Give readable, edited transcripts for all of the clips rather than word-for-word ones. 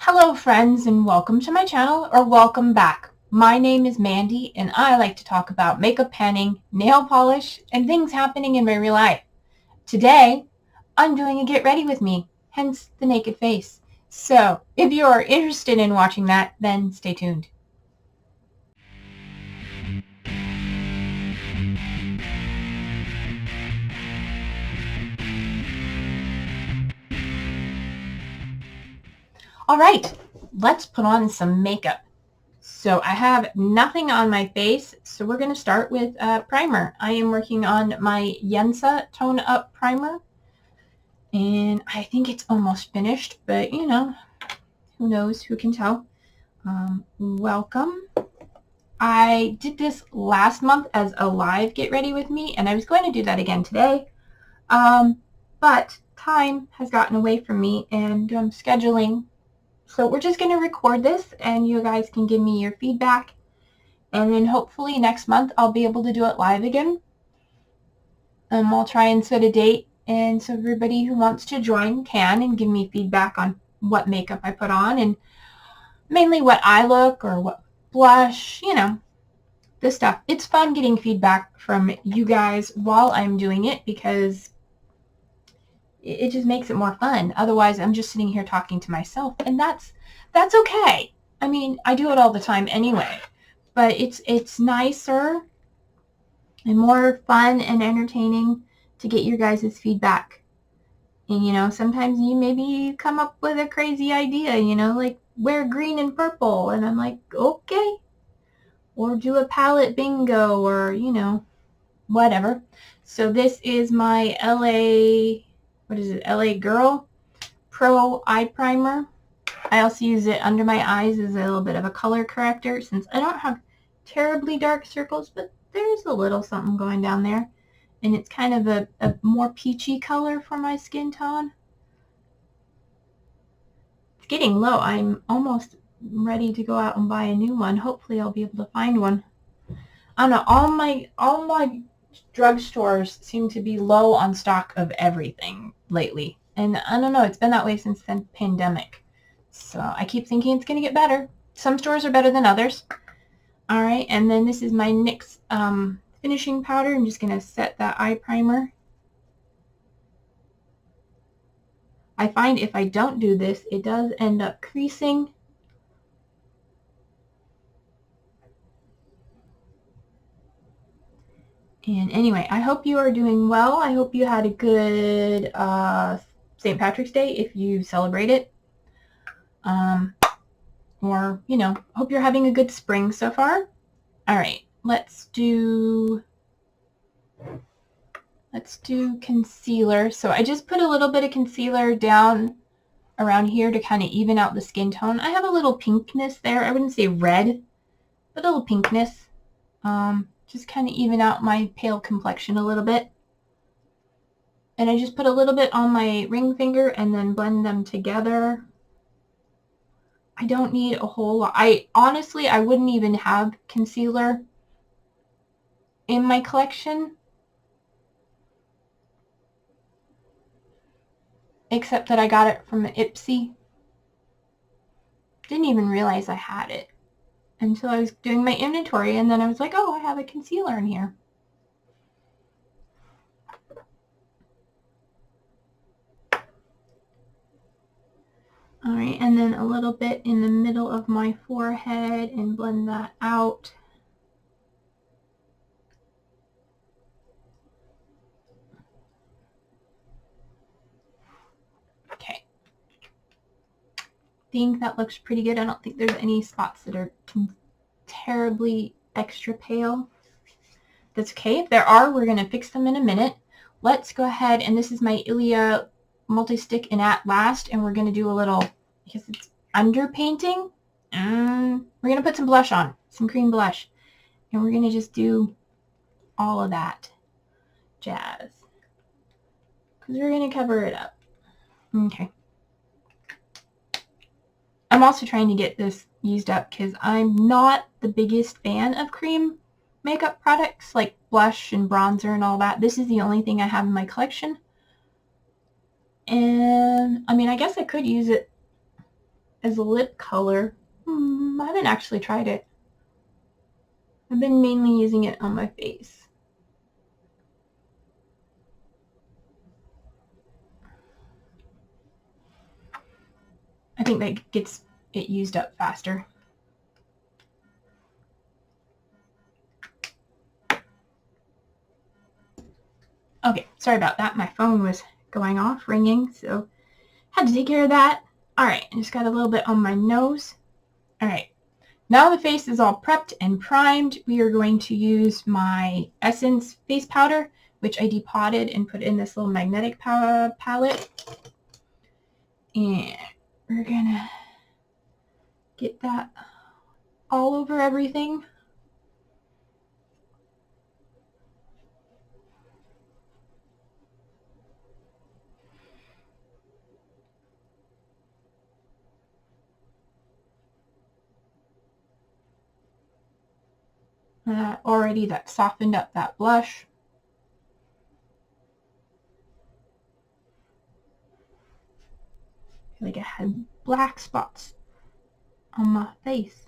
Hello friends and welcome to my channel, or welcome back. My name is Mandy and I like to talk about makeup panning, nail polish, and things happening in my real life. Today, I'm doing a get ready with me, hence the naked face. So if you are interested in watching that, then stay tuned. Alright, let's put on some makeup. So I have nothing on my face, so we're going to start with primer. I am working on my Yensa Tone Up Primer, and I think it's almost finished, but you know, who knows, who can tell. Welcome. I did this last month as a live get ready with me, and I was going to do that again today, but time has gotten away from me and scheduling. So we're just going to record this and you guys can give me your feedback. And then hopefully next month I'll be able to do it live again. I'll try and set a date. And so everybody who wants to join can and give me feedback on what makeup I put on and mainly what eye look or what blush, you know, this stuff. It's fun getting feedback from you guys while I'm doing it because it just makes it more fun. Otherwise, I'm just sitting here talking to myself, and that's okay. I mean, I do it all the time anyway, but it's nicer and more fun and entertaining to get your guys' feedback. And, you know, sometimes you maybe come up with a crazy idea, you know, like wear green and purple, and I'm like, okay. Or do a palette bingo, or, you know, whatever. So this is my LA Girl Pro Eye Primer. I also use it under my eyes as a little bit of a color corrector since I don't have terribly dark circles, but there's a little something going down there. And it's kind of a more peachy color for my skin tone. It's getting low. I'm almost ready to go out and buy a new one. Hopefully I'll be able to find one. I don't know, all my drugstores seem to be low on stock of everything lately. And I don't know, it's been that way since the pandemic. So I keep thinking it's going to get better. Some stores are better than others. All right, and then this is my NYX finishing powder. I'm just going to set that eye primer. I find if I don't do this, it does end up creasing. And anyway, I hope you are doing well. I hope you had a good St. Patrick's Day if you celebrate it. Or, you know, hope you're having a good spring so far. All right, let's do concealer. So I just put a little bit of concealer down around here to kind of even out the skin tone. I have a little pinkness there. I wouldn't say red, but a little pinkness. Just kind of even out my pale complexion a little bit. And I just put a little bit on my ring finger and then blend them together. I don't need a whole lot. Honestly, I wouldn't even have concealer in my collection, except that I got it from Ipsy. Didn't even realize I had it until I was doing my inventory, and then I was like, oh, I have a concealer in here. All right, and then a little bit in the middle of my forehead and blend that out. Okay. I think that looks pretty good. I don't think there's any spots that are terribly extra pale. That's okay. If there are, we're going to fix them in a minute. Let's go ahead, and this is my Ilia multi-stick in At Last, and we're going to do a little, because it's underpainting, we're going to put some blush on, some cream blush, and we're going to just do all of that jazz, because we're going to cover it up. Okay. I'm also trying to get this used up because I'm not the biggest fan of cream makeup products like blush and bronzer and all that. This is the only thing I have in my collection. And I mean, I guess I could use it as a lip color. I haven't actually tried it. I've been mainly using it on my face. I think that gets it used up faster. Okay, sorry about that. My phone was going off, ringing, so had to take care of that. All right, I just got a little bit on my nose. All right, now the face is all prepped and primed. We are going to use my Essence face powder, which I depotted and put in this little magnetic palette. And we're gonna get that all over everything. Already that softened up that blush. I feel like I had black spots on my face.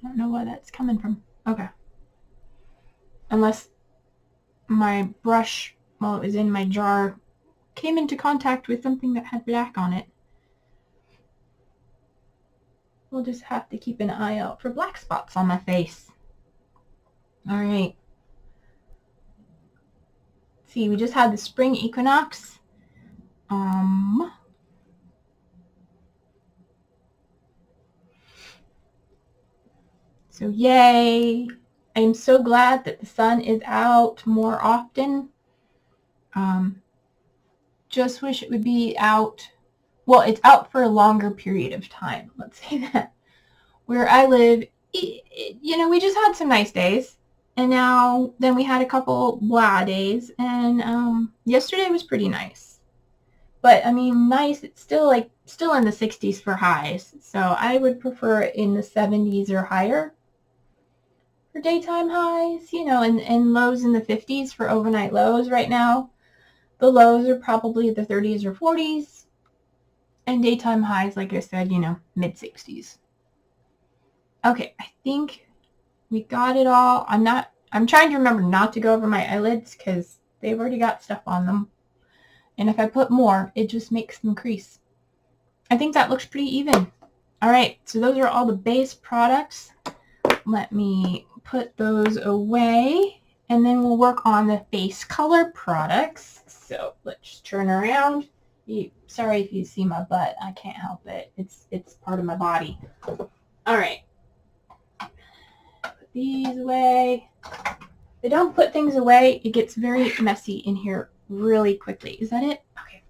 I don't know where that's coming from. Okay. Unless my brush, while it was in my jar, came into contact with something that had black on it. We'll just have to keep an eye out for black spots on my face. All right. See, we just had the spring equinox. So yay. I am so glad that the sun is out more often. Just wish it would be out. Well, it's out for a longer period of time. Let's say that. Where I live, you know, we just had some nice days. And then we had a couple blah days. And yesterday was pretty nice. But, I mean, nice, it's still in the 60s for highs. So I would prefer it in the 70s or higher for daytime highs, you know, and lows in the 50s for overnight lows right now. The lows are probably the 30s or 40s. And daytime highs, like I said, you know, mid-60s. Okay, I think we got it all. I'm trying to remember not to go over my eyelids because they've already got stuff on them. And if I put more, it just makes them crease. I think that looks pretty even. All right, so those are all the base products. Let me put those away, and then we'll work on the face color products. So let's turn around. Sorry if you see my butt. I can't help it. It's part of my body. All right. Put these away. If I don't put things away, it gets very messy in here really quickly. Is that it? Okay.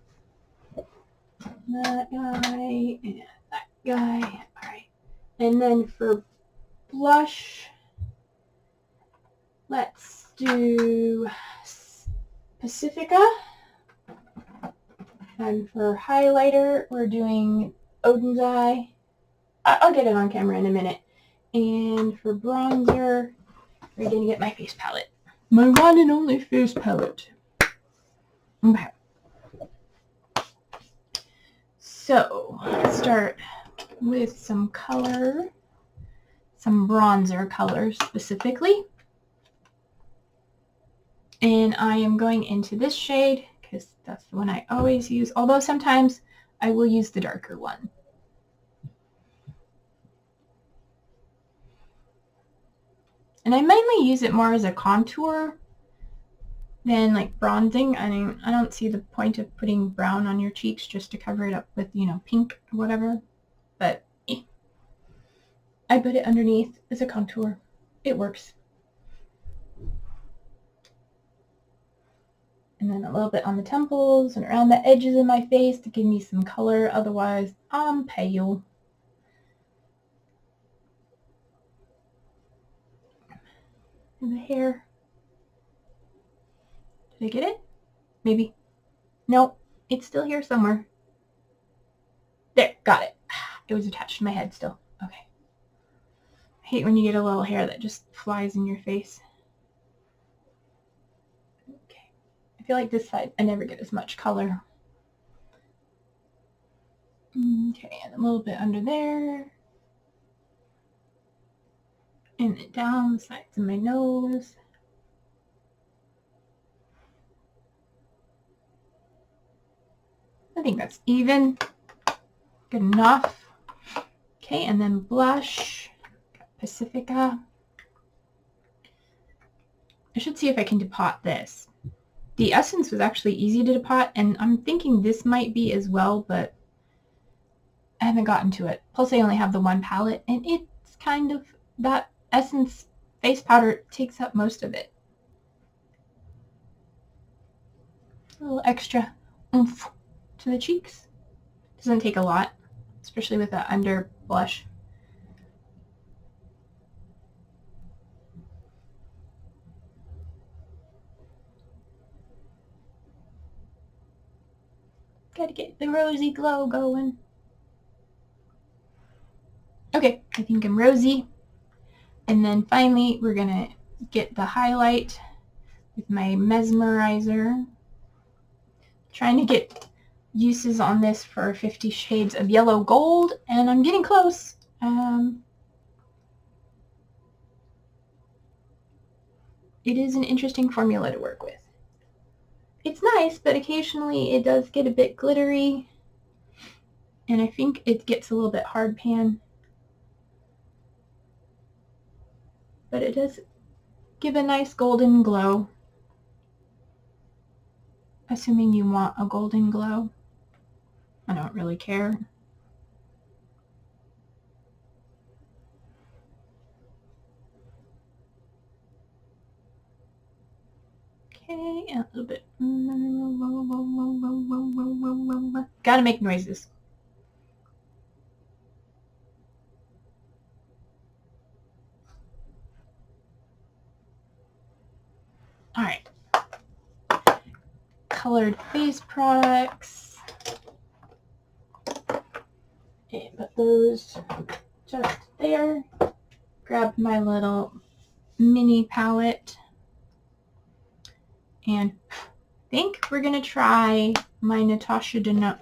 That guy and that guy. All right. And then for blush, let's do Pacifica. And for highlighter, we're doing Odin's Eye. I'll get it on camera in a minute. And for bronzer, we're going to get my face palette. My one and only face palette. Okay. So, let's start with some color. Some bronzer color specifically. And I am going into this shade because that's the one I always use. Although sometimes I will use the darker one. And I mainly use it more as a contour than like bronzing. I mean, I don't see the point of putting brown on your cheeks just to cover it up with, you know, pink or whatever. But I put it underneath as a contour. It works. And then a little bit on the temples and around the edges of my face to give me some color. Otherwise, I'm pale. And the hair. Did I get it? Maybe. Nope. It's still here somewhere. There. Got it. It was attached to my head still. Okay. I hate when you get a little hair that just flies in your face. Okay. I feel like this side I never get as much color. Okay, and a little bit under there. And then down the sides of my nose. I think that's even. Good enough. Okay, and then blush. Got Pacifica. I should see if I can depot this. The essence was actually easy to depot, and I'm thinking this might be as well, but I haven't gotten to it. Plus, I only have the one palette, and it's kind of, that essence face powder takes up most of it. A little extra oomph to the cheeks. Doesn't take a lot, especially with the under blush. Gotta get the rosy glow going. Okay, I think I'm rosy. And then finally, we're gonna get the highlight with my mesmerizer. Trying to get uses on this for 50 Shades of Yellow Gold, and I'm getting close. It is an interesting formula to work with. It's nice, but occasionally it does get a bit glittery, and I think it gets a little bit hard pan. But it does give a nice golden glow, assuming you want a golden glow. I don't really care. Okay, and a little bit. Gotta make noises. All right. Colored face products. Okay, put those just there. Grab my little mini palette. And I think we're going to try my Natasha Denona.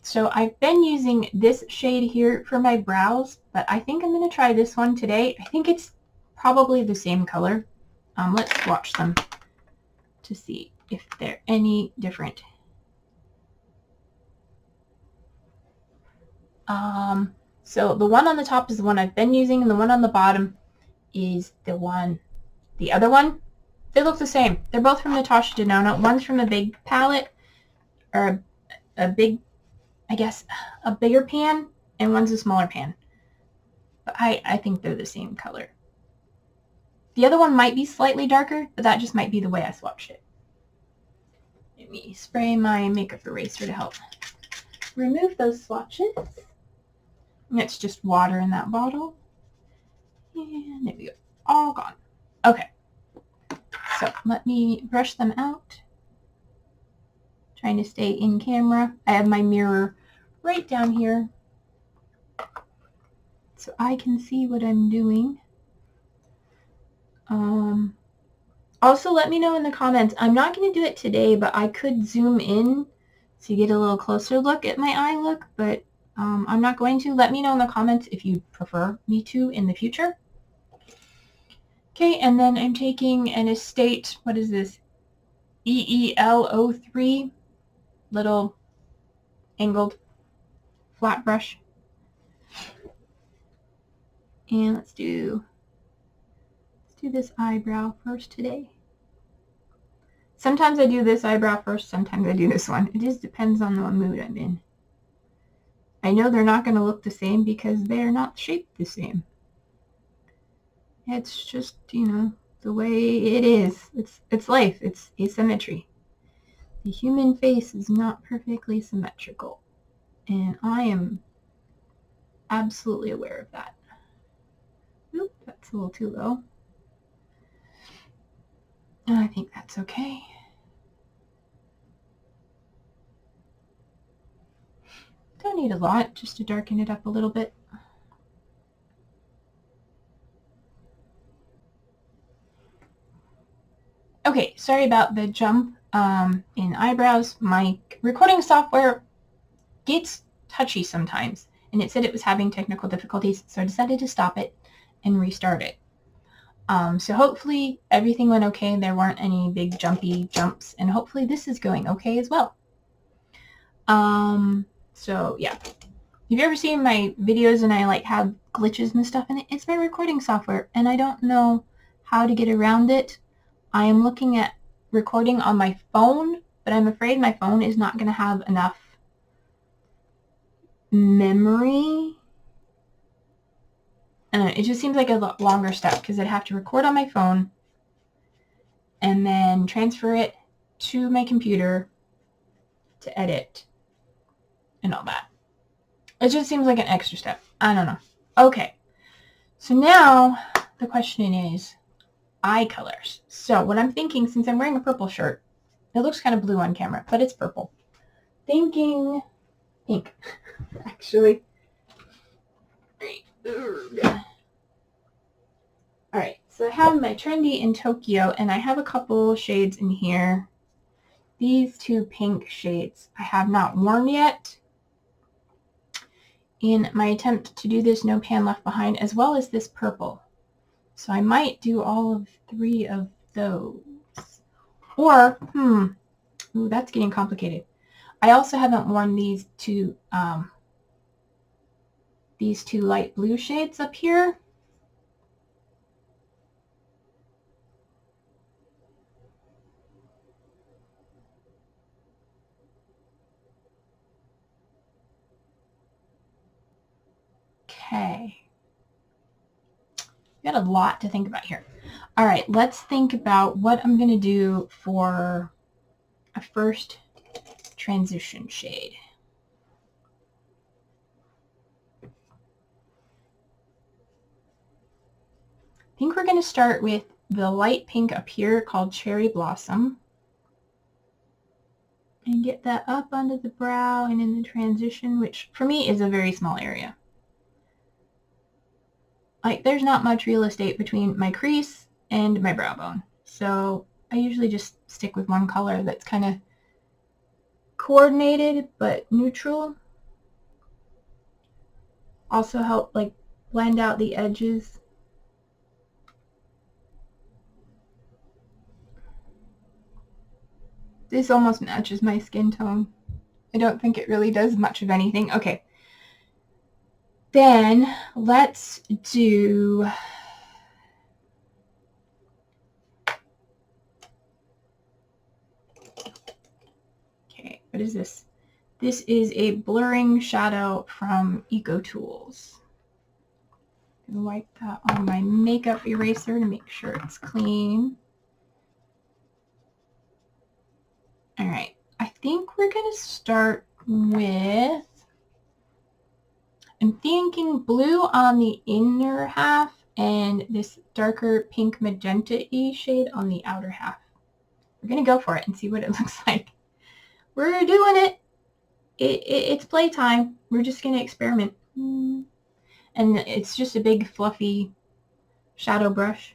So I've been using this shade here for my brows, but I think I'm going to try this one today. I think it's probably the same color. Let's swatch them to see if they're any different. So the one on the top is the one I've been using, and the one on the bottom is the other one. They look the same. They're both from Natasha Denona. One's from a big palette, or a big, I guess, a bigger pan, and one's a smaller pan. But I think they're the same color. The other one might be slightly darker, but that just might be the way I swatched it. Let me spray my makeup eraser to help remove those swatches. And it's just water in that bottle. And there we go. All gone. Okay. So let me brush them out. Trying to stay in camera. I have my mirror right down here so I can see what I'm doing. Also, let me know in the comments. I'm not going to do it today, but I could zoom in so you get a little closer look at my eye look, but I'm not going to. Let me know in the comments if you prefer me to in the future. Okay, and then I'm taking an Estate, what is this? EEL03 little angled flat brush. And let's do this eyebrow first today. Sometimes I do this eyebrow first, sometimes I do this one. It just depends on the mood I'm in. I know they're not going to look the same because they're not shaped the same. It's just, you know, the way it is. It's life. It's asymmetry. The human face is not perfectly symmetrical. And I am absolutely aware of that. Oop, that's a little too low. I think that's okay. Don't need a lot, just to darken it up a little bit. Okay, sorry about the jump in eyebrows. My recording software gets touchy sometimes. And it said it was having technical difficulties, so I decided to stop it and restart it. So hopefully everything went okay. There weren't any big jumpy jumps, and hopefully this is going okay as well. So yeah. Have you ever seen my videos and I like have glitches and stuff in it? It's my recording software and I don't know how to get around it. I am looking at recording on my phone, but I'm afraid my phone is not going to have enough memory. It just seems like a longer step because I'd have to record on my phone and then transfer it to my computer to edit and all that. It just seems like an extra step. I don't know. Okay. So now the question is eye colors. So what I'm thinking, since I'm wearing a purple shirt, it looks kind of blue on camera, but it's purple. Thinking pink, actually. All right. So I have my Trendy in Tokyo, and I have a couple shades in here. These two pink shades I have not worn yet in my attempt to do this No Pan Left Behind, as well as this purple. So I might do all of 3 of those. Or, ooh, that's getting complicated. I also haven't worn these two light blue shades up here. Okay. Got a lot to think about here. All right, let's think about what I'm going to do for a first transition shade. I think we're going to start with the light pink up here called Cherry Blossom. And get that up under the brow and in the transition, which for me is a very small area. Like, there's not much real estate between my crease and my brow bone. So I usually just stick with one color that's kind of coordinated but neutral. Also help like blend out the edges. This almost matches my skin tone. I don't think it really does much of anything. Okay. Then let's do what is this? This is a blurring shadow from Eco Tools. I'm going to wipe that on my makeup eraser to make sure it's clean. All right, I think we're going to start with, I'm thinking blue on the inner half and this darker pink magenta-y shade on the outer half. We're going to go for it and see what it looks like. We're doing it. It's playtime. We're just going to experiment. And it's just a big fluffy shadow brush.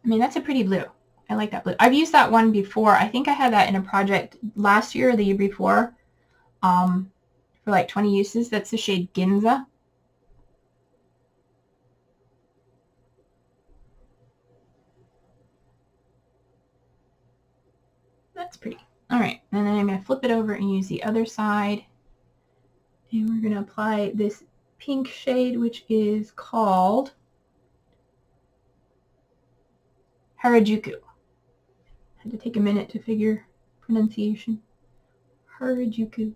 I mean, that's a pretty blue. I like that blue. I've used that one before. I think I had that in a project last year or the year before for like 20 uses. That's the shade Ginza. That's pretty. All right, and then I'm going to flip it over and use the other side. And we're going to apply this pink shade, which is called Harajuku. Had to take a minute to figure pronunciation. Harajuku.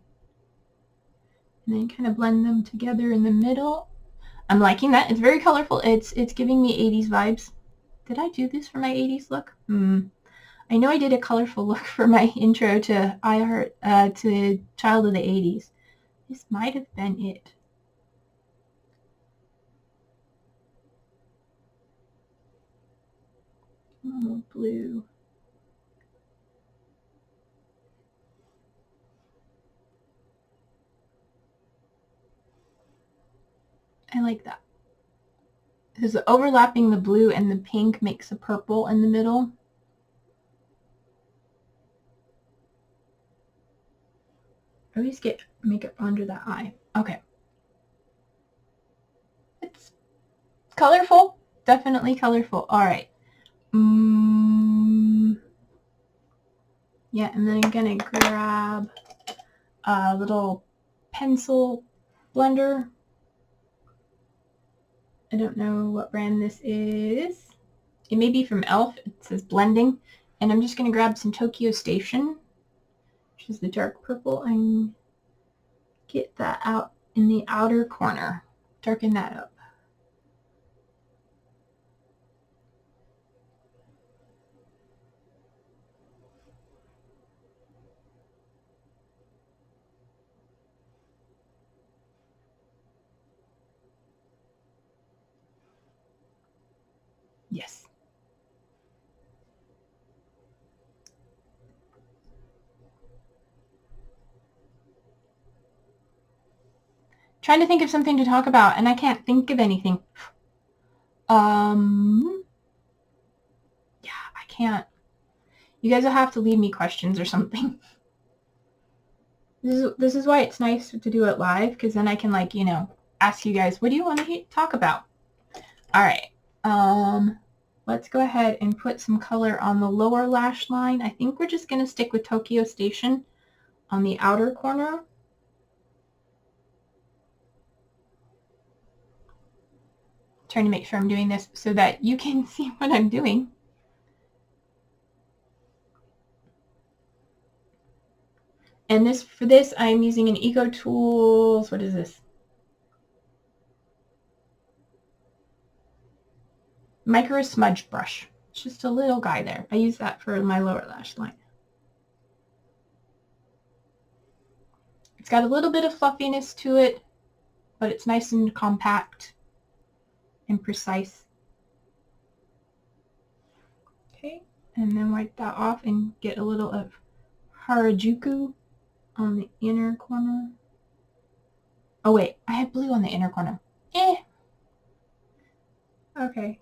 And then kind of blend them together in the middle. I'm liking that. It's very colorful. It's giving me 80s vibes. Did I do this for my 80s look? I know I did a colorful look for my intro to to Child of the 80s. This might have been it. Oh, blue. I like that. Because overlapping the blue and the pink makes a purple in the middle. I always get makeup under the eye. Okay. It's colorful. Definitely colorful. All right. Yeah, and then I'm going to grab a little pencil blender. I don't know what brand this is. It may be from e.l.f. It says blending. And I'm just going to grab some Tokyo Station, which is the dark purple, and get that out in the outer corner. Darken that up. Yes. Trying to think of something to talk about, and I can't think of anything. Yeah, I can't. You guys will have to leave me questions or something. This is why it's nice to do it live, because then I can, like, you know, ask you guys, what do you want to talk about? All right. Let's go ahead and put some color on the lower lash line. I think we're just going to stick with Tokyo Station on the outer corner. Trying to make sure I'm doing this so that you can see what I'm doing. And for this, I'm using an Eco Tools, what is this? Micro Smudge Brush. It's just a little guy there. I use that for my lower lash line. It's got a little bit of fluffiness to it, but it's nice and compact and precise. Okay, and then wipe that off and get a little of Harajuku on the inner corner. Oh wait, I have blue on the inner corner. Okay.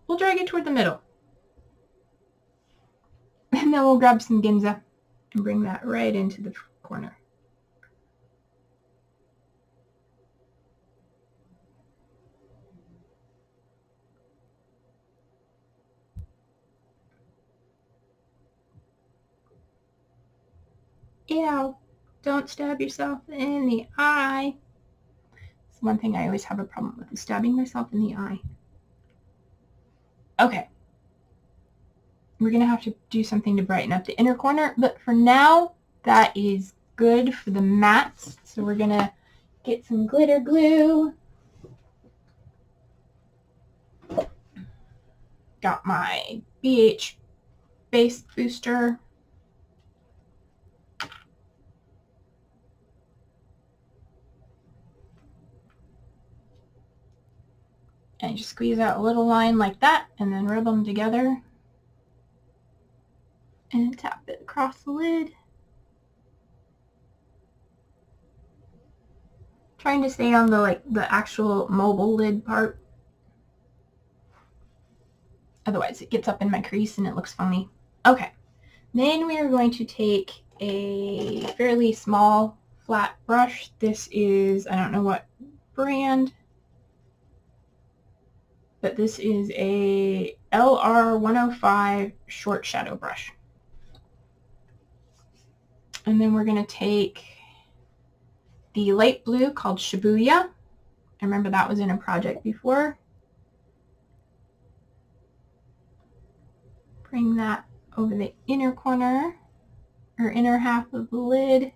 We'll drag it toward the middle. And then we'll grab some Ginza and bring that right into the corner. Ew, don't stab yourself in the eye. It's one thing I always have a problem with, is stabbing myself in the eye. Okay. We're going to have to do something to brighten up the inner corner, but for now, that is good for the mattes. So we're going to get some glitter glue. Got my BH Base Booster. And just squeeze out a little line like that, and then rub them together. And tap it across the lid. Trying to stay on the actual mobile lid part. Otherwise it gets up in my crease and it looks funny. Okay. Then we are going to take a fairly small flat brush. This is, I don't know what brand, but this is a LR105 short shadow brush. And then we're going to take the light blue called Shibuya. I remember that was in a project before. Bring that over the inner corner, or inner half of the lid.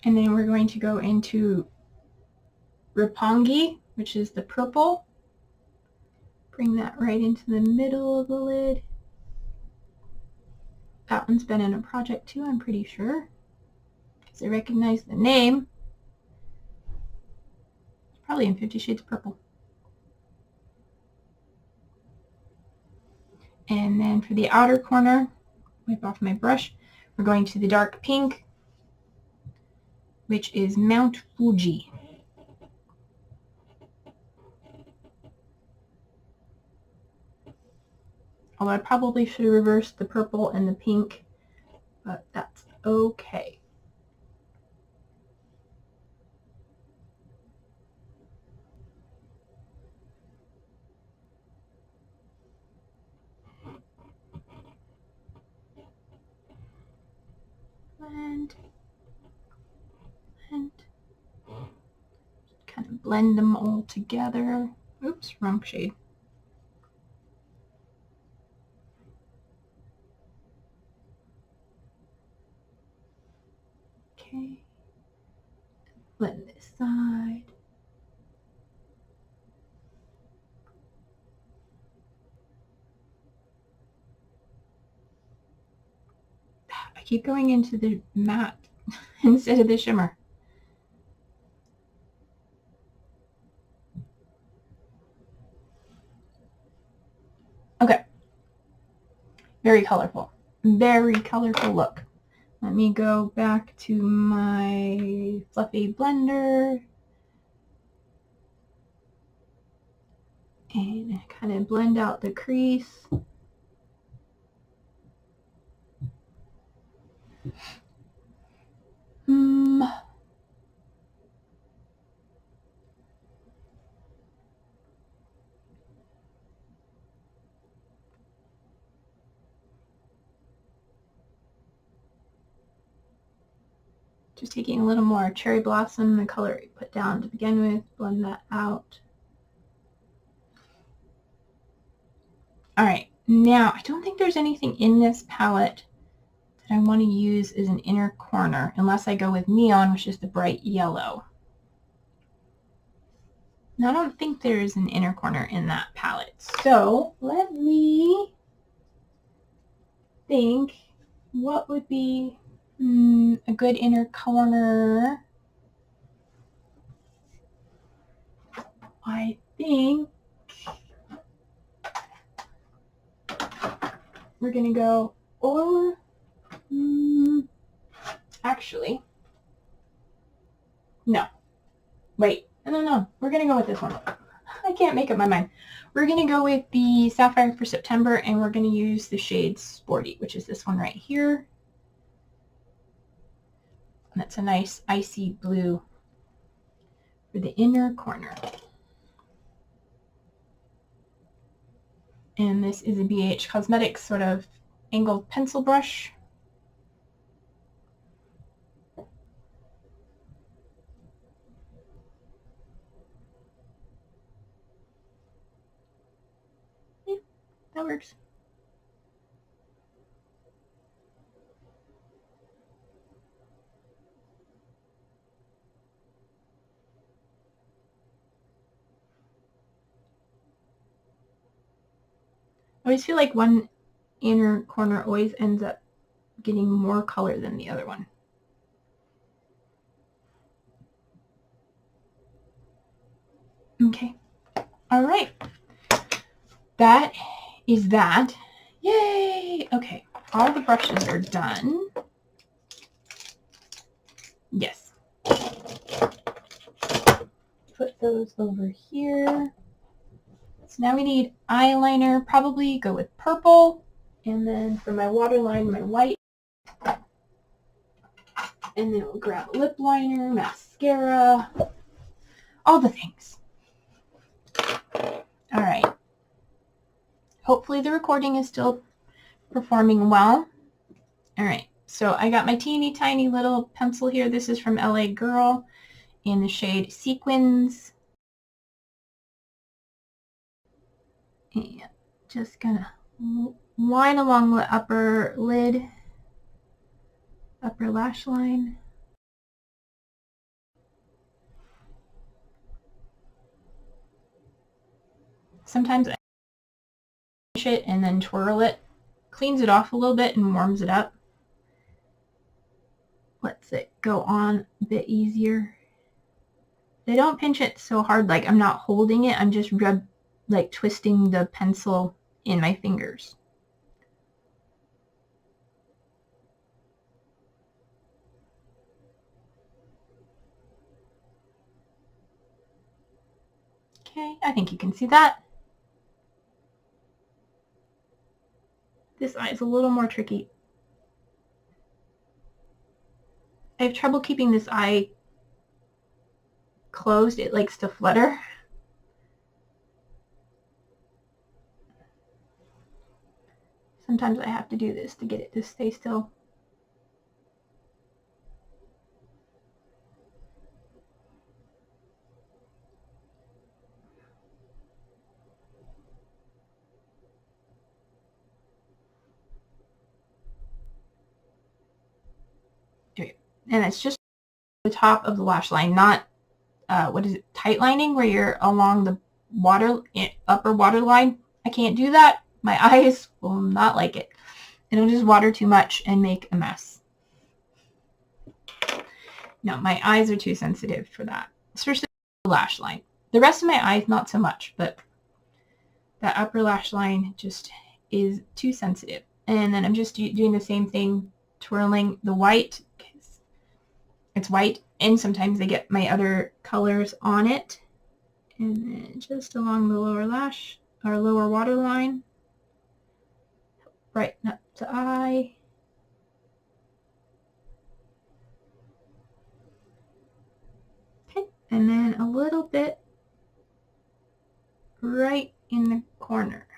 And then we're going to go into Roppongi, which is the purple. Bring that right into the middle of the lid. That one's been in a project too, I'm pretty sure, because I recognize the name. It's probably in 50 Shades of Purple. And then for the outer corner, wipe off my brush, we're going to the dark pink, which is Mount Fuji. Although I probably should have reversed the purple and the pink, but that's okay. And kind of blend them all together. Oops, wrong shade. Okay, blend this side. I keep going into the matte instead of the shimmer. Okay, very colorful look. Let me go back to my fluffy blender and kind of blend out the crease. Just taking a little more cherry blossom, the color I put down to begin with, blend that out. All right, now I don't think there's anything in this palette that I want to use as an inner corner unless I go with neon, which is the bright yellow. Now I don't think there's an inner corner in that palette. So let me think what would be a good inner corner. I think we're going to go, or actually, no. Wait, no. We're going to go with this one. I can't make up my mind. We're going to go with the Sapphire for September, and we're going to use the shade Sporty, which is this one right here. And that's a nice icy blue for the inner corner. And this is a BH Cosmetics sort of angled pencil brush. Yeah, that works. I always feel like one inner corner always ends up getting more color than the other one. Okay. All right. That is that. Yay! Okay. All the brushes are done. Yes. Put those over here. So now we need eyeliner. Probably go with purple. And then for my waterline, my white. And then we'll grab lip liner, mascara, all the things. All right. Hopefully the recording is still performing well. All right. So I got my teeny tiny little pencil here. This is from LA Girl in the shade Sequins. And just gonna line along the upper lid, upper lash line. Sometimes I push it and then twirl it. Cleans it off a little bit and warms it up. Lets it go on a bit easier. I don't pinch it so hard, like I'm not holding it. I'm just twisting the pencil in my fingers. Okay, I think you can see that. This eye is a little more tricky. I have trouble keeping this eye closed. It likes to flutter. Sometimes I have to do this to get it to stay still. And it's just the top of the lash line, not what is it, tight lining, where you're along the upper water line. I can't do that. My eyes will not like it. It'll just water too much and make a mess. No, my eyes are too sensitive for that, especially the lash line. The rest of my eyes, not so much, but that upper lash line just is too sensitive. And then I'm just doing the same thing, twirling the white. It's white, and sometimes I get my other colors on it. And then just along the lower lash, or lower water line, brighten up the eye. Okay, and then a little bit right in the corner.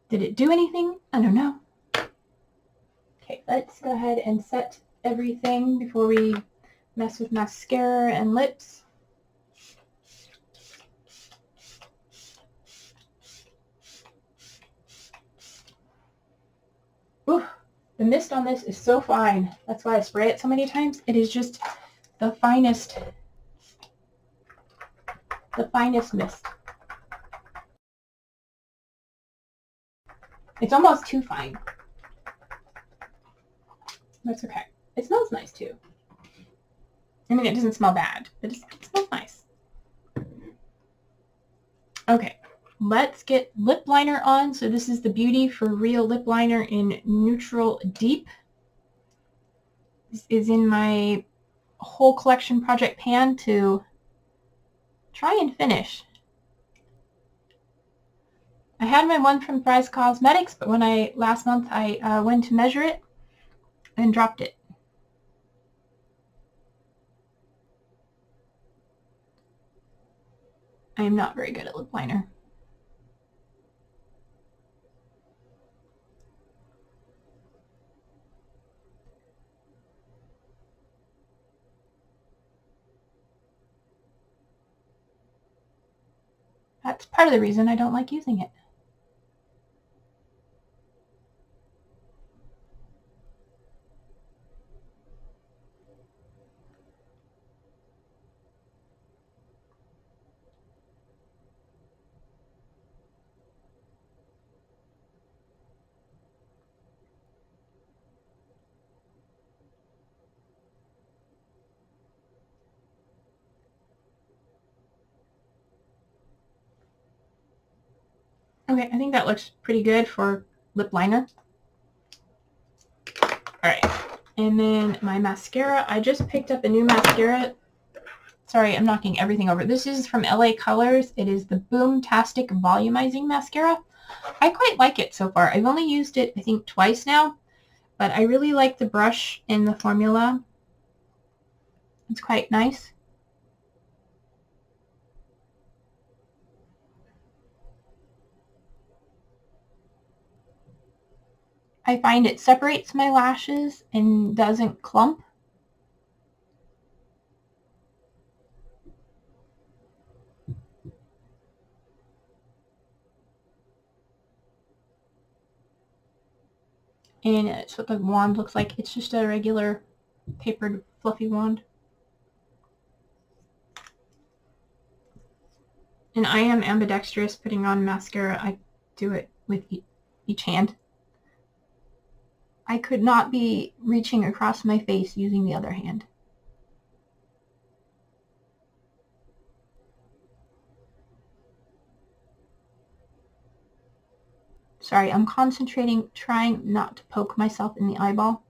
Did it do anything? I don't know. Okay, let's go ahead and set everything before we mess with mascara and lips. Ooh, the mist on this is so fine. That's why I spray it so many times. It is just the finest mist. It's almost too fine. That's okay. It smells nice too. I mean, it doesn't smell bad, but it smells nice. Okay, let's get lip liner on. So this is the Beauty for Real lip liner in Neutral Deep. This is in my whole collection project pan to try and finish. I had my one from Thrice Cosmetics, but when last month I went to measure it and dropped it. I am not very good at lip liner. That's part of the reason I don't like using it. Okay, I think that looks pretty good for lip liner. Alright, and then my mascara. I just picked up a new mascara. Sorry, I'm knocking everything over. This is from LA Colors. It is the Boomtastic Volumizing Mascara. I quite like it so far. I've only used it, I think, twice now, but I really like the brush and the formula. It's quite nice. I find it separates my lashes and doesn't clump. And it's what the wand looks like. It's just a regular papered fluffy wand. And I am ambidextrous putting on mascara. I do it with each hand. I could not be reaching across my face using the other hand. Sorry, I'm concentrating, trying not to poke myself in the eyeball.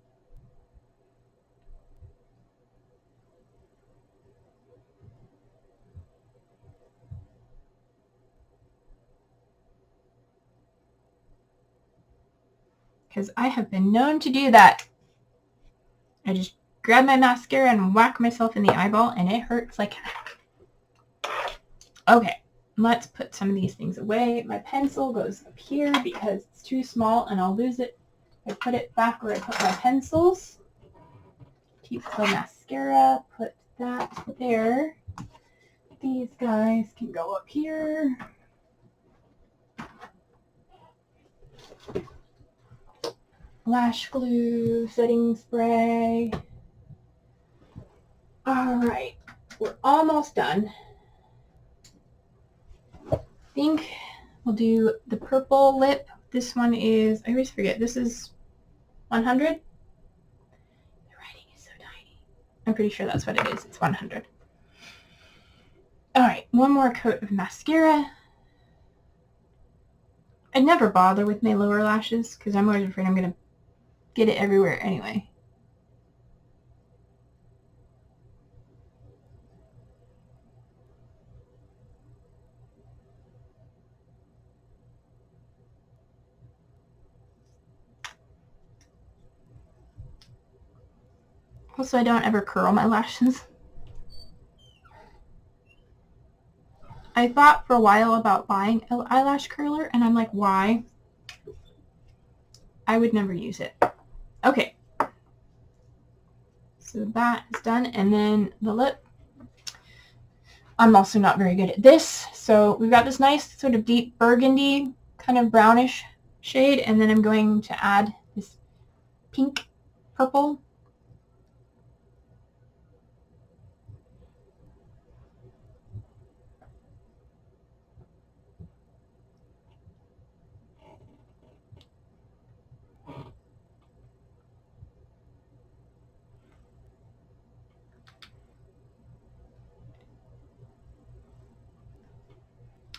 because I have been known to do that. I just grab my mascara and whack myself in the eyeball, and it hurts like heck. Okay, let's put some of these things away. My pencil goes up here because it's too small and I'll lose it. I put it back where I put my pencils. Keep the mascara, put that there. These guys can go up here. Lash glue, setting spray. All right, we're almost done. I think we'll do the purple lip. This one is, I always forget, this is 100? The writing is so tiny. I'm pretty sure that's what it is. It's 100. All right, one more coat of mascara. I never bother with my lower lashes because I'm always afraid I'm going to get it everywhere anyway. Also, I don't ever curl my lashes. I thought for a while about buying an eyelash curler, and I'm like, why? I would never use it. Okay. So that is done, and then the lip. I'm also not very good at this, so we've got this nice sort of deep burgundy, kind of brownish shade, and then I'm going to add this pink purple.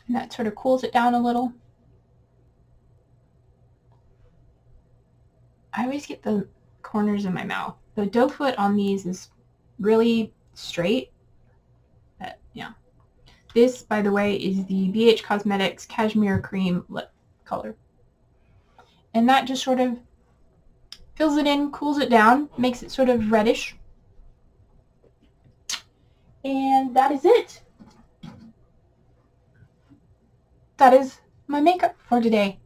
And that sort of cools it down a little. I always get the corners of my mouth. The doe foot on these is really straight. But yeah. This, by the way, is the BH Cosmetics Cashmere Cream Lip color. And that just sort of fills it in, cools it down, makes it sort of reddish. And that is it. That is my makeup for today.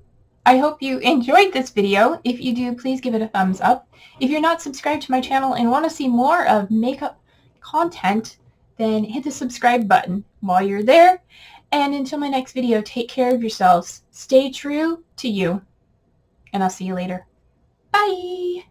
I hope you enjoyed this video. If you do, please give it a thumbs up. If you're not subscribed to my channel and want to see more of makeup content, then hit the subscribe button while you're there. And until my next video, take care of yourselves. Stay true to you. And I'll see you later. Bye!